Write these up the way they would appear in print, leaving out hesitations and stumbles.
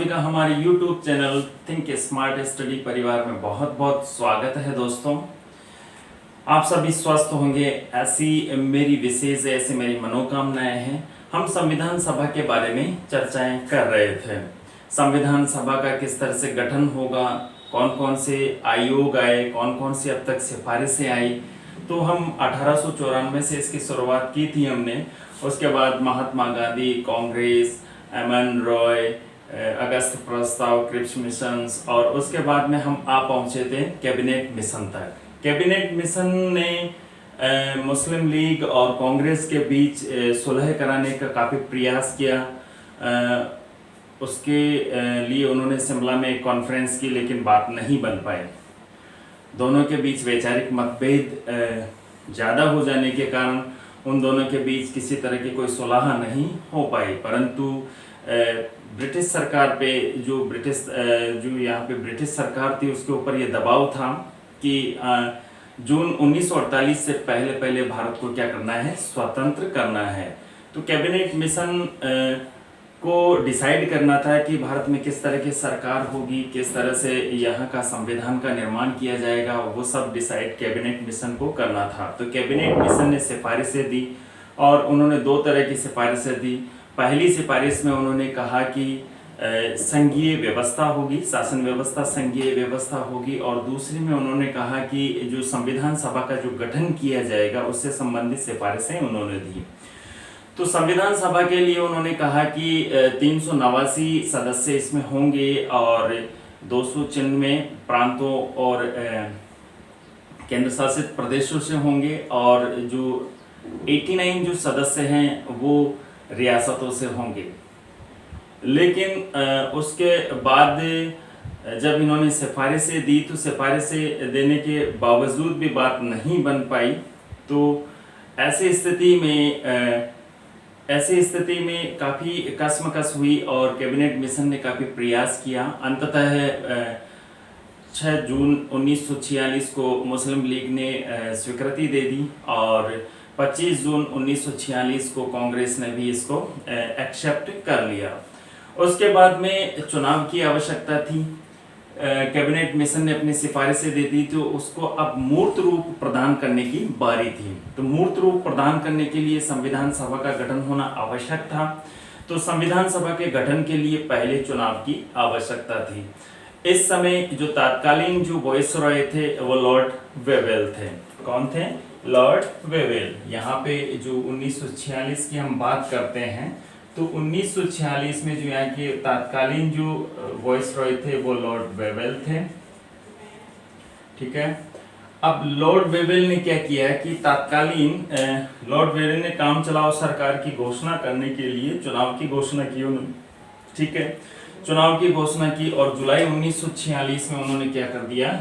सभी का हमारे YouTube channel think smart study परिवार में बहुत बहुत स्वागत है। दोस्तों, आप सभी स्वस्थ होंगे ऐसी मेरी विशेष ऐसी मेरी मनोकामनाएं हैं। हम संविधान सभा के बारे में चर्चाएं कर रहे थे। संविधान सभा का किस तरह से गठन होगा, कौन कौन से आयोग आए, कौन कौन सी अब तक सिफारिशें आई। तो हम 1894 से इसकी शुरुआत की थी हमने। उसके बाद महात्मा गांधी, कांग्रेस, एमएन रॉय, अगस्त प्रस्ताव, क्रिप्स मिशंस, और उसके बाद में हम आ पहुंचे थे कैबिनेट मिशन तक। कैबिनेट मिशन ने मुस्लिम लीग और कांग्रेस के बीच सुलह कराने का काफ़ी प्रयास किया। उसके लिए उन्होंने शिमला में एक कॉन्फ्रेंस की, लेकिन बात नहीं बन पाई। दोनों के बीच वैचारिक मतभेद ज़्यादा हो जाने के कारण उन दोनों के बीच किसी तरह की कोई सुलह नहीं हो पाई। परंतु ब्रिटिश सरकार पे जो यहाँ पे ब्रिटिश सरकार थी, उसके ऊपर ये दबाव था कि जून 1948 से पहले भारत को क्या करना है, स्वतंत्र करना है। तो कैबिनेट मिशन को डिसाइड करना था कि भारत में किस तरह की सरकार होगी, किस तरह से यहाँ का संविधान का निर्माण किया जाएगा, वो सब डिसाइड कैबिनेट मिशन को करना था। तो कैबिनेट मिशन ने सिफारिशें दी और उन्होंने दो तरह की सिफारिशें दी। पहली सिफारिश में उन्होंने कहा कि संघीय व्यवस्था होगी, शासन व्यवस्था संघीय व्यवस्था होगी, और दूसरी में उन्होंने कहा कि जो संविधान सभा का जो गठन किया जाएगा उससे संबंधित सिफारिशें उन्होंने दी। तो संविधान सभा के लिए उन्होंने कहा कि 389 सदस्य इसमें होंगे और 296 प्रांतों और केंद्र शासित प्रदेशों से होंगे, और जो 89 जो सदस्य हैं वो रियासतों से होंगे। लेकिन उसके बाद जब इन्होंने सिफारिशें दी तो सिफारिशें देने के बावजूद भी बात नहीं बन पाई। तो ऐसी स्थिति में काफ़ी कशमकश हुई और कैबिनेट मिशन ने काफ़ी प्रयास किया। अंततः 6 जून 1946 को मुस्लिम लीग ने स्वीकृति दे दी और 25 जून 1946 को कांग्रेस ने भी इसको एक्सेप्ट कर लिया। उसके बाद में चुनाव की आवश्यकता थी। कैबिनेट मिशन ने अपनी सिफारिशें दे दी, तो उसको अब मूर्त रूप प्रदान करने की बारी थी। तो मूर्त रूप प्रदान करने के लिए संविधान सभा का गठन होना आवश्यक था। तो संविधान सभा के गठन के लिए पहले चुनाव की आवश्यकता थी। इस समय जो तत्कालीन जो वाइसरॉय थे वो लॉर्ड वेवेल थे। कौन थे? Lord Wavell. यहाँ पे जो 1946 की हम बात करते हैं, तो 1946 में जो यहाँ के तत्कालीन जो वाइसरॉय थे वो लॉर्ड वेवेल थे। ठीक है। अब लॉर्ड वेवेल ने क्या किया कि तत्कालीन लॉर्ड वेवेल ने काम चलाओ सरकार की घोषणा करने के लिए चुनाव की घोषणा की उन्होंने। ठीक है, चुनाव की घोषणा की और जुलाई 1946 में उन्होंने क्या कर दिया,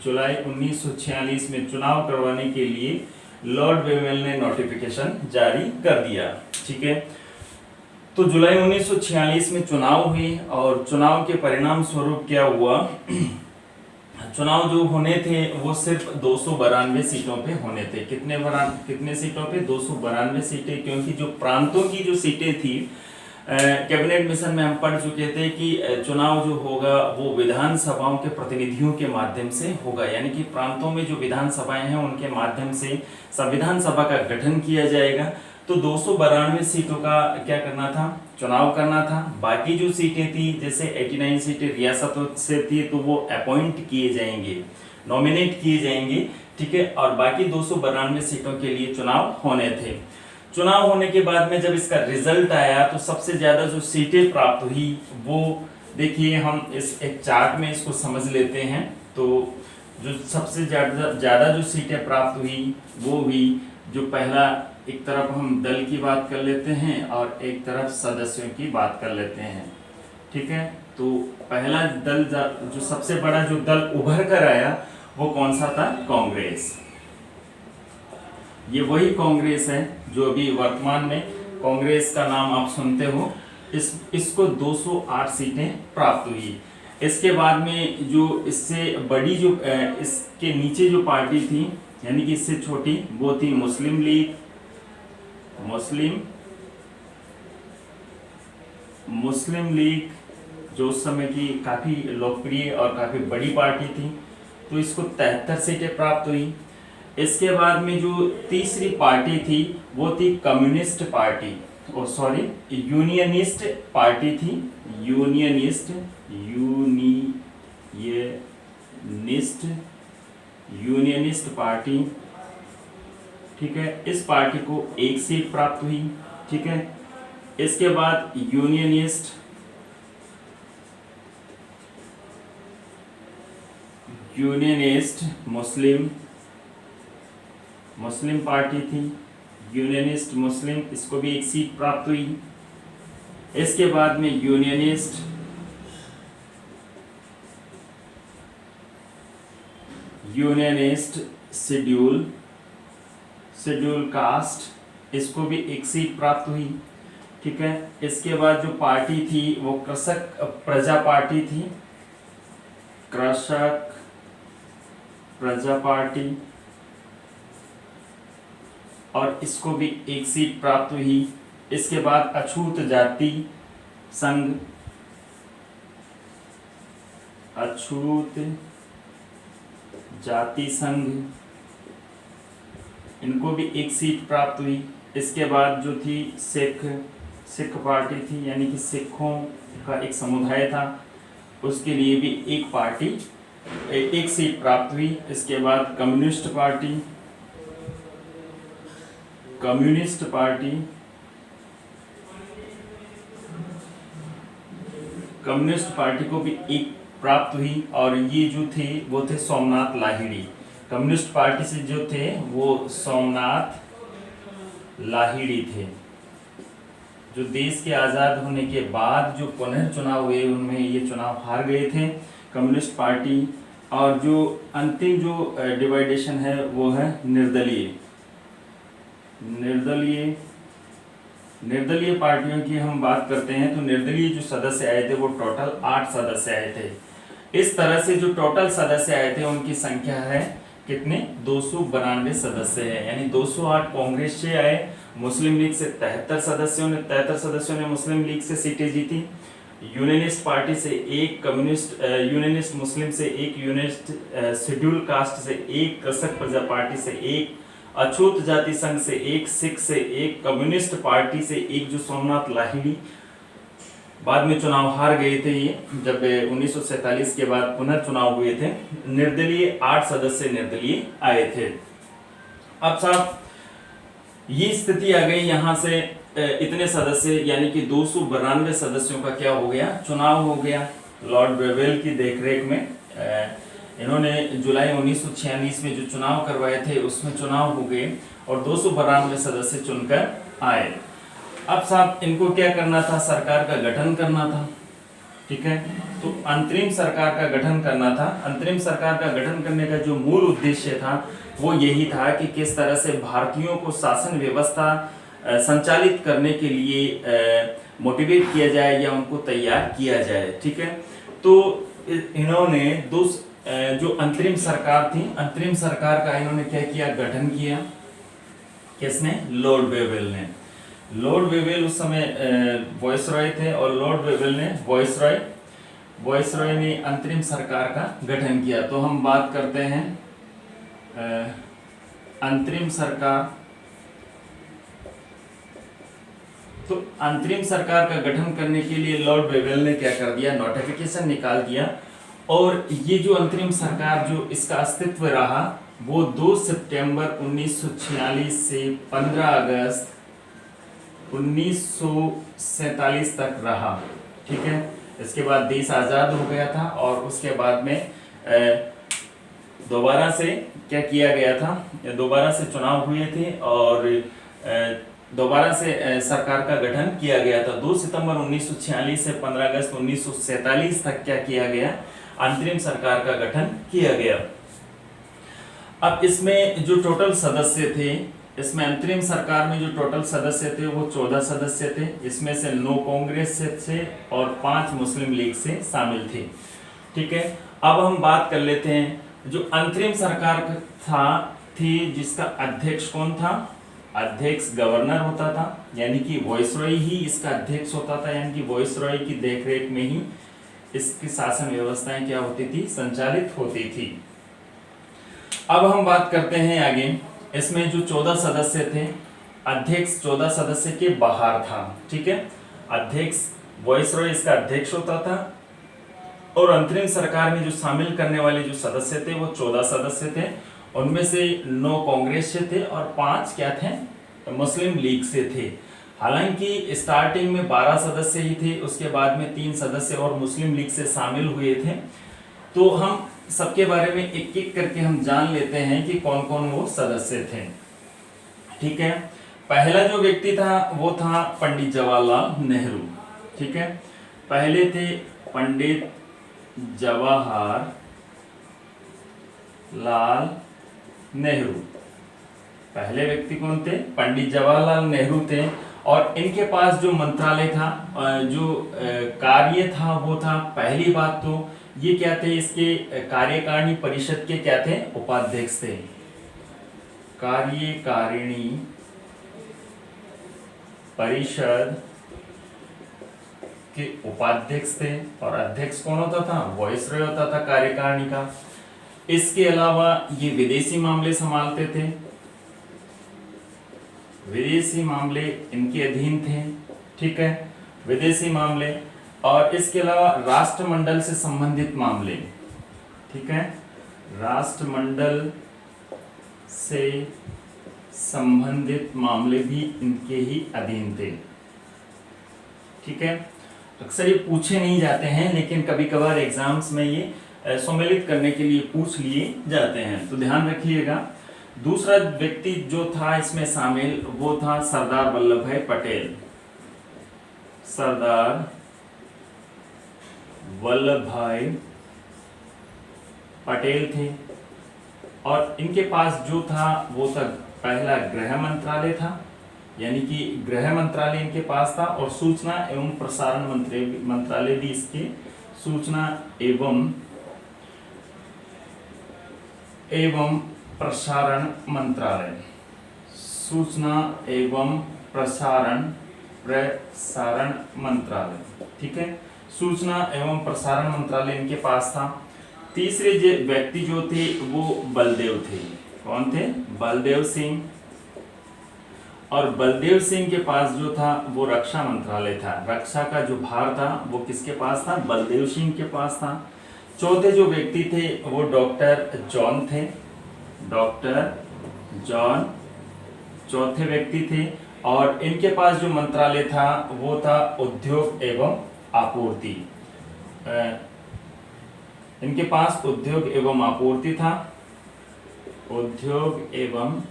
जुलाई 1946 में चुनाव करवाने के लिए लॉर्ड वेवेल ने नोटिफिकेशन जारी कर दिया। ठीक है, तो जुलाई 1946 में चुनाव हुई और चुनाव के परिणाम स्वरूप क्या हुआ, चुनाव जो होने थे वो सिर्फ 292 सीटों पे होने थे। कितने सीटों पे? 292 सीटें, क्योंकि जो प्रांतों की जो सीटें थी कैबिनेट मिशन में हम पढ़ चुके थे कि चुनाव जो होगा वो विधानसभाओं के प्रतिनिधियों के माध्यम से होगा, यानी कि प्रांतों में जो विधानसभाएं हैं उनके माध्यम से संविधान सभा का गठन किया जाएगा। तो 292 सीटों का क्या करना था, चुनाव करना था। बाकी जो सीटें थी, जैसे 89 सीटें रियासतों से थी, तो वो अपॉइंट किए जाएंगे, नॉमिनेट किए जाएंगे। ठीक है, और बाकी 292 सीटों के लिए चुनाव होने थे। चुनाव होने के बाद में जब इसका रिजल्ट आया तो सबसे ज्यादा जो सीटें प्राप्त हुई वो देखिए, हम इस एक चार्ट में इसको समझ लेते हैं। तो जो सबसे ज्यादा जो सीटें प्राप्त हुई वो हुई, जो पहला, एक तरफ हम दल की बात कर लेते हैं और एक तरफ सदस्यों की बात कर लेते हैं। ठीक है, तो पहला दल जो सबसे बड़ा जो दल उभर कर आया वो कौन सा था? कांग्रेस। ये वही कांग्रेस है जो अभी वर्तमान में कांग्रेस का नाम आप सुनते हो। इसको 208 सीटें प्राप्त हुई। इसके बाद में जो इससे बड़ी जो इसके नीचे जो पार्टी थी, यानी कि इससे छोटी, वो थी मुस्लिम लीग। मुस्लिम लीग जो उस समय की काफ़ी लोकप्रिय और काफ़ी बड़ी पार्टी थी, तो इसको 73 सीटें प्राप्त हुई। इसके बाद में जो तीसरी पार्टी थी वो थी कम्युनिस्ट पार्टी, ओ सॉरी यूनियनिस्ट पार्टी थी, यूनियनिस्ट यूनियनिस्ट पार्टी। ठीक है, इस पार्टी को 1 सीट प्राप्त हुई। ठीक है, इसके बाद यूनियनिस्ट मुस्लिम पार्टी थी, यूनियनिस्ट मुस्लिम, इसको भी 1 सीट प्राप्त हुई। इसके बाद में यूनियनिस्ट शेड्यूल कास्ट, इसको भी 1 सीट प्राप्त हुई। ठीक है, इसके बाद जो पार्टी थी वो कृषक प्रजा पार्टी थी, कृषक प्रजा पार्टी, और इसको भी 1 सीट प्राप्त हुई। इसके बाद अछूत जाति संघ, अछूत जाति संघ, इनको भी 1 सीट प्राप्त हुई। इसके बाद जो थी सिख पार्टी थी, यानी कि सिखों का एक समुदाय था, उसके लिए भी 1 सीट प्राप्त हुई। इसके बाद कम्युनिस्ट पार्टी को भी 1 प्राप्त हुई, और ये जो थे वो थे सोमनाथ लाहिड़ी। कम्युनिस्ट पार्टी से जो थे वो सोमनाथ लाहिड़ी थे, जो देश के आज़ाद होने के बाद जो पुनर्चुनाव हुए उनमें ये चुनाव हार गए थे कम्युनिस्ट पार्टी। और जो अंतिम जो डिवाइडेशन है वो है निर्दलीय पार्टियों की हम बात करते हैं, तो निर्दलीय जो सदस्य आए थे वो टोटल 8 सदस्य आए थे। इस तरह से जो टोटल सदस्य आए थे उनकी संख्या है कितने, 292 सदस्य है, यानी 208 कांग्रेस से आए, मुस्लिम लीग से 73 सदस्यों ने मुस्लिम लीग से सीटें जीती, यूनियनिस्ट पार्टी से 1, यूनियनिस्ट मुस्लिम से 1, यूनियनिस्ट शेड्यूल कास्ट से 1, कृषक प्रजा पार्टी से 1, अछूत जाति संघ से 1, सिख से 1, कम्युनिस्ट पार्टी से 1, जो सोमनाथ लाहिड़ी बाद में चुनाव हार गए थे। ये जब 1947 के बाद पुनर्चुनाव हुए थे, निर्दलीय 8 सदस्य निर्दलीय आए थे। अब साहब ये स्थिति आ गई, यहाँ से इतने सदस्य यानी कि 292 सदस्यों का क्या हो गया, चुनाव हो गया। लॉर्ड वेवेल की देखरेख में इन्होंने जुलाई 1946 में जो चुनाव करवाए थे उसमें चुनाव हो गए और 292 सदस्य चुनकर आए। अब साहब इनको क्या करना था, सरकार का गठन करना था। ठीक है, तो अंतरिम सरकार का गठन करना था। अंतरिम सरकार का गठन करने का जो मूल उद्देश्य था वो यही था कि किस तरह से भारतीयों को शासन व्यवस्था संचालित करने के लिए मोटिवेट किया जाए या उनको तैयार किया जाए। ठीक है, तो इन्होंने जो अंतरिम सरकार थी, अंतरिम सरकार का इन्होंने क्या किया, गठन किया। किसने, लॉर्ड वेवेल ने। लॉर्ड वेवेल उस समय वॉइसरॉय थे और लॉर्ड वेवेल ने वॉइसरॉय ने अंतरिम सरकार का गठन किया। तो हम बात करते हैं अंतरिम सरकार। तो अंतरिम सरकार का गठन करने के लिए लॉर्ड वेवेल ने क्या कर दिया, नोटिफिकेशन निकाल दिया। और ये जो अंतरिम सरकार जो इसका अस्तित्व रहा वो 2 सितंबर 1946 से 15 अगस्त 1947 तक रहा। ठीक है, इसके बाद देश आज़ाद हो गया था और उसके बाद में दोबारा से क्या किया गया था, दोबारा से चुनाव हुए थे और दोबारा से सरकार का गठन किया गया था। 2 सितंबर 1946 से 15 अगस्त 1947 तक क्या किया गया, अंतरिम सरकार का गठन किया गया। अब इसमें जो टोटल सदस्य थे, इसमें अंतरिम सरकार में जो टोटल सदस्य थे वो 14 सदस्य थे। इसमें से 9 कांग्रेस से और 5 मुस्लिम लीग से शामिल थे। ठीक है, अब हम बात कर लेते हैं जो अंतरिम सरकार थी जिसका अध्यक्ष कौन था। अध्यक्ष गवर्नर होता था, यानी कि वॉइसरॉय ही इसका अध्यक्ष होता था, यानी कि वॉइसरॉय की देखरेख में ही इसकी शासन व्यवस्थाएं क्या होती थी, संचालित होती थी। अब हम बात करते हैं आगे, इसमें जो 14 सदस्य थे, अध्यक्ष 14 सदस्य के बाहर था, ठीक है। अध्यक्ष वाइसरॉय इसका अध्यक्ष होता था, और अंतरिम सरकार में जो शामिल करने वाले जो सदस्य थे वो 14 सदस्य थे। उनमें से 9 कांग्रेस से थे और 5 क्या थे, मुस्लिम लीग से थे। हालांकि स्टार्टिंग में 12 सदस्य ही थे, उसके बाद में 3 सदस्य और मुस्लिम लीग से शामिल हुए थे। तो हम सबके बारे में एक एक करके हम जान लेते हैं कि कौन कौन वो सदस्य थे, ठीक है। पहला जो व्यक्ति था वो था पंडित जवाहरलाल नेहरू, ठीक है। पहले थे पंडित जवाहरलाल नेहरू। पहले व्यक्ति कौन थे, पंडित जवाहरलाल नेहरू थे। और इनके पास जो मंत्रालय था, जो कार्य था वो था, पहली बात तो ये क्या थे, इसके कार्यकारिणी परिषद के क्या थे, उपाध्यक्ष थे। कार्यकारिणी परिषद के उपाध्यक्ष थे। और अध्यक्ष कौन होता था, वाइसरॉय होता था कार्यकारिणी का। इसके अलावा ये विदेशी मामले संभालते थे, विदेशी मामले इनके अधीन थे, ठीक है, विदेशी मामले। और इसके अलावा राष्ट्रमंडल से संबंधित मामले, ठीक है, राष्ट्रमंडल से संबंधित मामले भी इनके ही अधीन थे, ठीक है। अक्सर ये पूछे नहीं जाते हैं, लेकिन कभी कभार एग्जाम्स में ये सम्मिलित करने के लिए पूछ लिए जाते हैं, तो ध्यान रखिएगा। दूसरा व्यक्ति जो था इसमें शामिल वो था सरदार वल्लभ भाई पटेल। सरदार वल्लभ भाई पटेल थे। और इनके पास जो था वो था, पहला गृह मंत्रालय था, यानी कि गृह मंत्रालय इनके पास था, और सूचना एवं प्रसारण मंत्रालय भी इसके, सूचना एवं प्रसारण मंत्रालय, सूचना एवं प्रसारण मंत्रालय, ठीक है, सूचना एवं प्रसारण मंत्रालय इनके पास था। तीसरे व्यक्ति जो थे वो बलदेव थे। कौन थे, बलदेव सिंह। और बलदेव सिंह के पास जो था वो रक्षा मंत्रालय था, रक्षा का जो भार था वो किसके पास था, बलदेव सिंह के पास था। चौथे जो व्यक्ति थे वो डॉक्टर जॉन थे, डॉक्टर जॉन चौथे व्यक्ति थे। और इनके पास जो मंत्रालय था वो था उद्योग एवं आपूर्ति, इनके पास उद्योग एवं आपूर्ति था, उद्योग एवं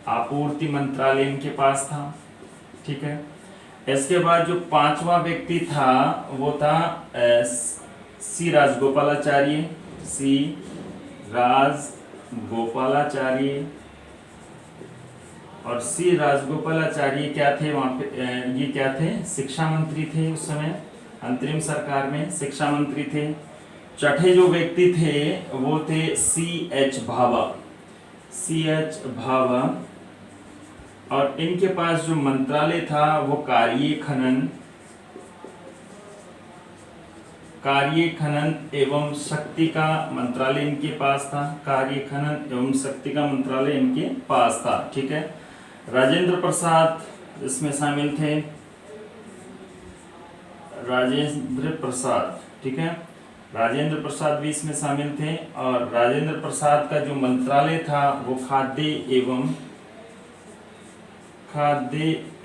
आपूर्ति मंत्रालय इनके पास था, ठीक है। इसके बाद जो पांचवा व्यक्ति था वो था सी राजगोपालाचार्य, सी राजगोपालाचार्य। और सी राजगोपालाचार्य क्या थे वहां पे, ये क्या थे, शिक्षा मंत्री थे उस समय, अंतरिम सरकार में शिक्षा मंत्री थे। छठे जो व्यक्ति थे वो थे C.H. भाभा, C.H. भाभा। और इनके पास जो मंत्रालय था वो कार्य खनन एवं शक्ति का मंत्रालय इनके पास था, कार्य खनन एवं शक्ति का मंत्रालय इनके पास था, ठीक है। राजेंद्र प्रसाद इसमें शामिल थे, राजेंद्र प्रसाद, ठीक है, राजेंद्र प्रसाद भी इसमें शामिल थे। और राजेंद्र प्रसाद का जो मंत्रालय था वो खाद्य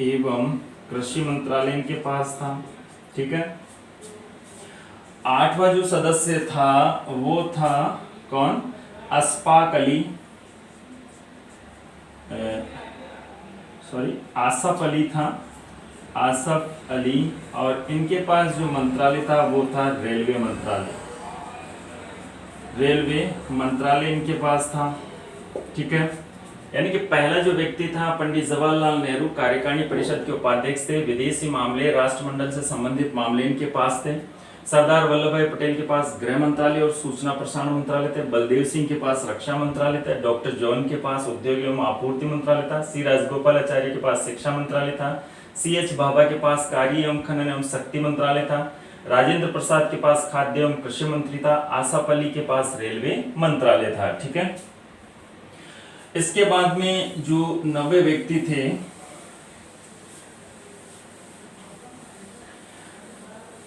एवं कृषि मंत्रालय इनके पास था, ठीक है। आठवां जो सदस्य था वो था कौन, अशफाक अली, आसफ अली था, आसफ अली। और इनके पास जो मंत्रालय था वो था रेलवे मंत्रालय, रेलवे मंत्रालय इनके पास था, ठीक है। यानी कि पहला जो व्यक्ति था पंडित जवाहरलाल नेहरू कार्यकारिणी परिषद के उपाध्यक्ष थे, विदेशी मामले राष्ट्रमंडल से संबंधित मामले इनके पास थे। सरदार वल्लभ भाई पटेल के पास गृह मंत्रालय और सूचना प्रसारण मंत्रालय थे, बलदेव सिंह के पास रक्षा मंत्रालय था, डॉक्टर जॉन के पास उद्योग एवं आपूर्ति मंत्रालय था, सी राजगोपालाचार्य के पास शिक्षा मंत्रालय था, C.H. भाभा के पास कार्य एवं खनन एवं शक्ति मंत्रालय था, राजेंद्र प्रसाद के पास खाद्य एवं कृषि मंत्री था, आसफ अली के पास रेलवे मंत्रालय था। ठीक है, इसके बाद में जो 90 व्यक्ति थे,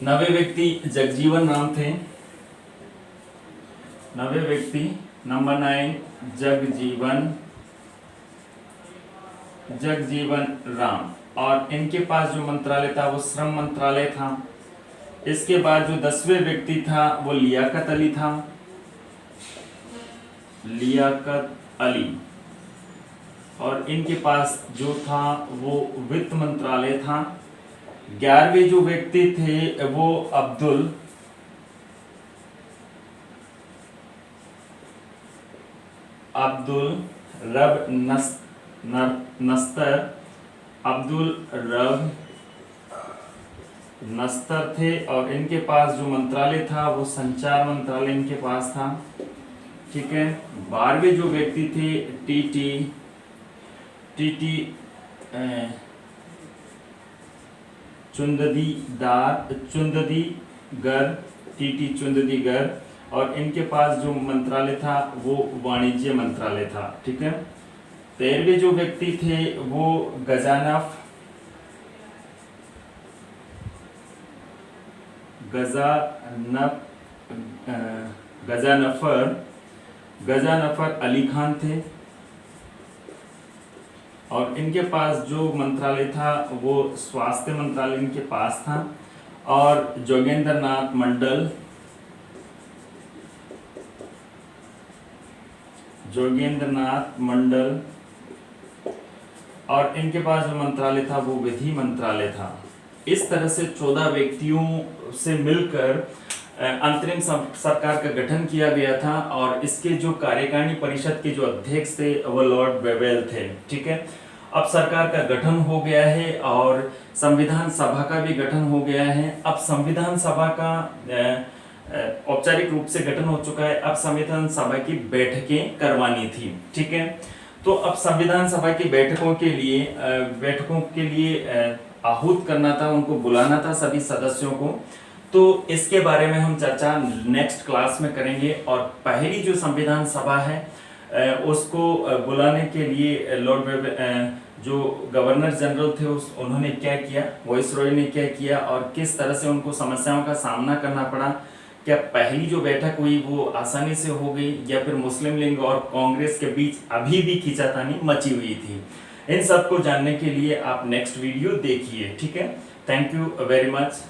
90 व्यक्ति जगजीवन राम थे। 90 व्यक्ति, नंबर 9 जगजीवन राम, और इनके पास जो मंत्रालय था वो श्रम मंत्रालय था। इसके बाद जो 10वें व्यक्ति था वो लियाकत अली था, लियाकत अली, और इनके पास जो था वो वित्त मंत्रालय था। 11वें जो व्यक्ति थे वो अब्दुल रब नस्तर थे, और इनके पास जो मंत्रालय था वो संचार मंत्रालय इनके पास था। ठीक है, 12वें जो व्यक्ति थे टीटी चुंददीगर, और इनके पास जो मंत्रालय था वो वाणिज्य मंत्रालय था। ठीक है, 13वें जो व्यक्ति थे वो गजानफर अली खान थे, और इनके पास जो मंत्रालय था वो स्वास्थ्य मंत्रालय इनके पास था। और जोगेंद्र नाथ मंडल, और इनके पास जो मंत्रालय था वो विधि मंत्रालय था। इस तरह से 14 व्यक्तियों से मिलकर अंतरिम सरकार का गठन किया गया था, और इसके जो कार्यकारिणी परिषद के जो अध्यक्ष थे वो लॉर्ड वेवेल थे। ठीक है, अब सरकार का गठन हो गया है और संविधान सभा का भी गठन हो गया है। अब संविधान सभा का औपचारिक रूप से गठन हो चुका है। अब संविधान सभा की बैठकें करवानी थी। ठीक है, तो अब संविधान सभा की बैठकों के लिए आहूत करना था, उनको बुलाना था सभी सदस्यों को। तो इसके बारे में हम चर्चा नेक्स्ट क्लास में करेंगे। और पहली जो संविधान सभा है उसको बुलाने के लिए जो गवर्नर जनरल थे उन्होंने क्या किया, वाइसरॉय ने क्या किया, और किस तरह से उनको समस्याओं का सामना करना पड़ा। क्या पहली जो बैठक हुई वो आसानी से हो गई, या फिर मुस्लिम लीग और कांग्रेस के बीच अभी भी खींचातानी मची हुई थी। इन सब को जानने के लिए आप नेक्स्ट वीडियो देखिए। ठीक है, थैंक यू वेरी मच।